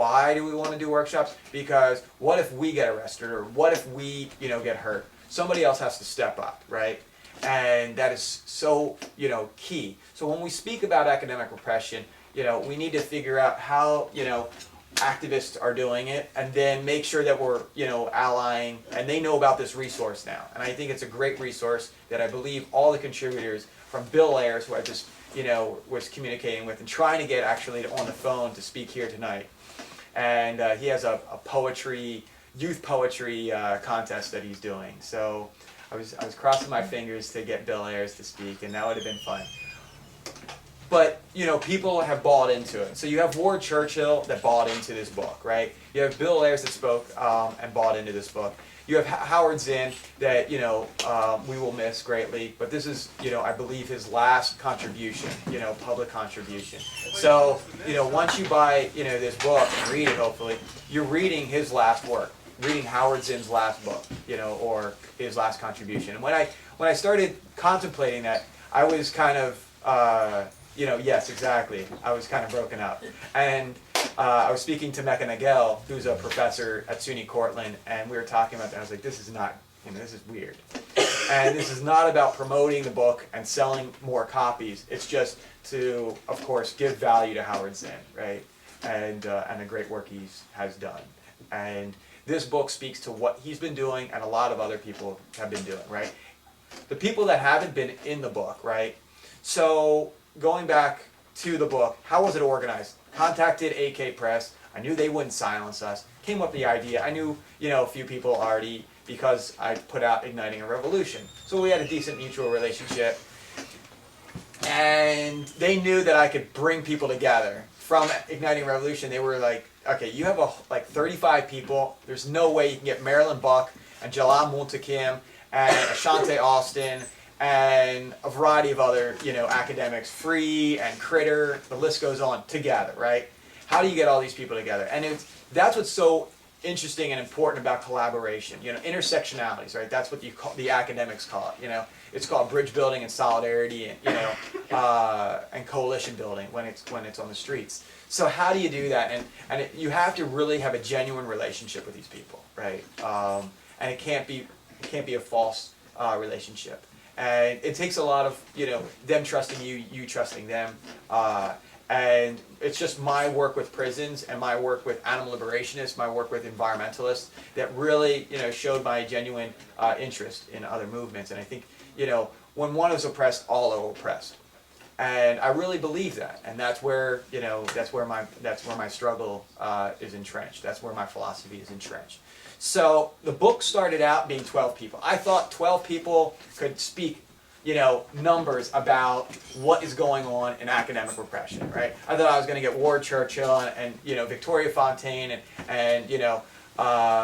Why do we want to do workshops? Because what if we get arrested, or what if we, get hurt? Somebody else has to step up, right? And that is so, key. So when we speak about academic repression, we need to figure out how, activists are doing it, and then make sure that we're, allying, and they know about this resource now. And I think it's a great resource that I believe all the contributors, from Bill Ayers, who I just, was communicating with and trying to get actually on the phone to speak here tonight. And he has a youth poetry contest that he's doing. So I was crossing my fingers to get Bill Ayers to speak, and that would have been fun. But, people have bought into it. So you have Ward Churchill that bought into this book, right? You have Bill Ayers that spoke and bought into this book. You have Howard Zinn that, we will miss greatly. But this is, I believe his last contribution, public contribution. So, once you buy, this book and read it, hopefully, you're reading his last work, reading Howard Zinn's last book, or his last contribution. And when I started contemplating that, I was kind of, yes, exactly. I was kind of broken up. And I was speaking to Mecca Nagel, who's a professor at SUNY Cortland, and we were talking about that. I was like, this is not, this is weird. And this is not about promoting the book and selling more copies. It's just to, of course, give value to Howard Zinn, right? And the great work he has done. And this book speaks to what he's been doing and a lot of other people have been doing, right? The people that haven't been in the book, right? So going back to the book, how was it organized? Contacted AK Press. I knew they wouldn't silence us. Came up with the idea. I knew, a few people already because I put out Igniting a Revolution. So we had a decent mutual relationship. And they knew that I could bring people together. From Igniting Revolution, they were like, okay, you have like 35 people. There's no way you can get Marilyn Buck and Jalam Muntakim and Ashante Austin and a variety of other, academics, Free and Critter, the list goes on, together, right? How do you get all these people together? And that's what's so interesting and important about collaboration, intersectionalities, right? That's what the academics call it, It's called bridge building and solidarity, and and coalition building when it's on the streets. So how do you do that? And you have to really have a genuine relationship with these people, right? And it can't be a false relationship. And it takes a lot of, them trusting you, you trusting them. And it's just my work with prisons and my work with animal liberationists, my work with environmentalists that really, showed my genuine interest in other movements. And I think, when one is oppressed, all are oppressed. And I really believe that. And that's where, that's where my struggle is entrenched. That's where my philosophy is entrenched. So the book started out being 12 people. I thought 12 people could speak, numbers about what is going on in academic repression, right? I thought I was going to get Ward Churchill and Victoria Fontaine and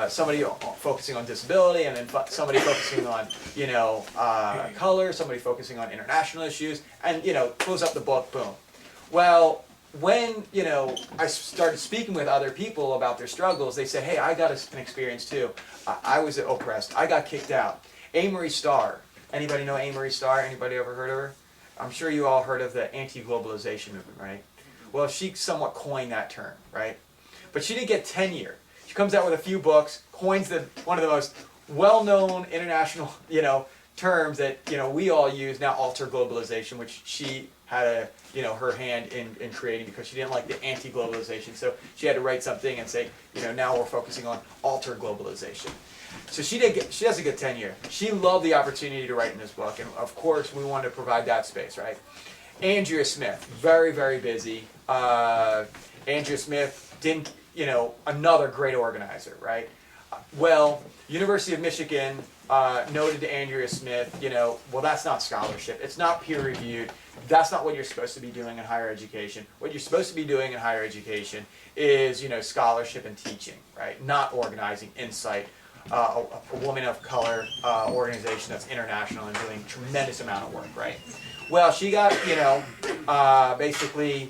somebody focusing on disability, and then somebody focusing on, color, somebody focusing on international issues, and, close up the book, boom. Well, when, I started speaking with other people about their struggles, they said, hey, I got an experience too. I was oppressed. I got kicked out. Amory Starr. Anybody know Amory Starr? Anybody ever heard of her? I'm sure you all heard of the anti-globalization movement, right? Well, she somewhat coined that term, right? But she didn't get tenure. She comes out with a few books, coins one of the most well-known international, terms that, we all use now, alter globalization, which she had her hand in creating because she didn't like the anti-globalization. So she had to write something and say, now we're focusing on alter globalization. So she does a good tenure. She loved the opportunity to write in this book, and of course we wanted to provide that space, right? Andrea Smith, very, very busy. Andrea Smith didn't, another great organizer, right? Well, University of Michigan noted to Andrea Smith, well, that's not scholarship. It's not peer-reviewed. That's not what you're supposed to be doing in higher education. What you're supposed to be doing in higher education is, scholarship and teaching, right? Not organizing, insight, a woman of color organization that's international and doing a tremendous amount of work, right? Well, she got, basically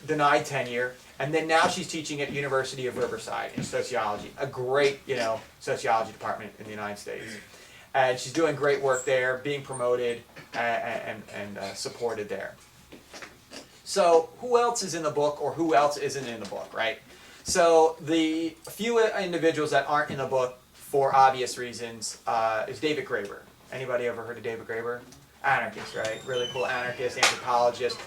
denied tenure. And then now she's teaching at University of Riverside in sociology, a great, sociology department in the United States. And she's doing great work there, being promoted and supported there. So who else is in the book, or who else isn't in the book, right? So the few individuals that aren't in the book for obvious reasons is David Graeber. Anybody ever heard of David Graeber? Anarchist, right? Really cool anarchist, anthropologist.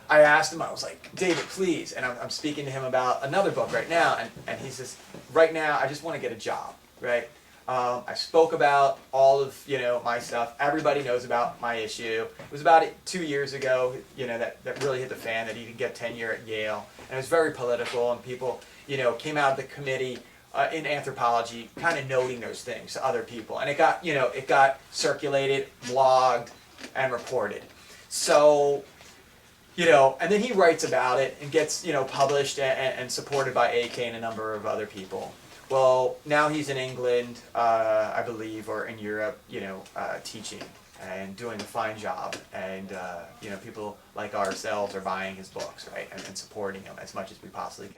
I asked him, I was like, David, please, and I'm speaking to him about another book right now, and he says, right now, I just want to get a job, right? I spoke about all of, my stuff. Everybody knows about my issue. It was about 2 years ago, that really hit the fan, that he didn't get tenure at Yale. And it was very political, and people, came out of the committee in anthropology kind of noting those things to other people. And it got circulated, blogged, and reported. So, and then he writes about it and gets, published and supported by AK and a number of other people. Well, now he's in England, I believe, or in Europe, teaching and doing a fine job. And, people like ourselves are buying his books, right, and supporting him as much as we possibly can.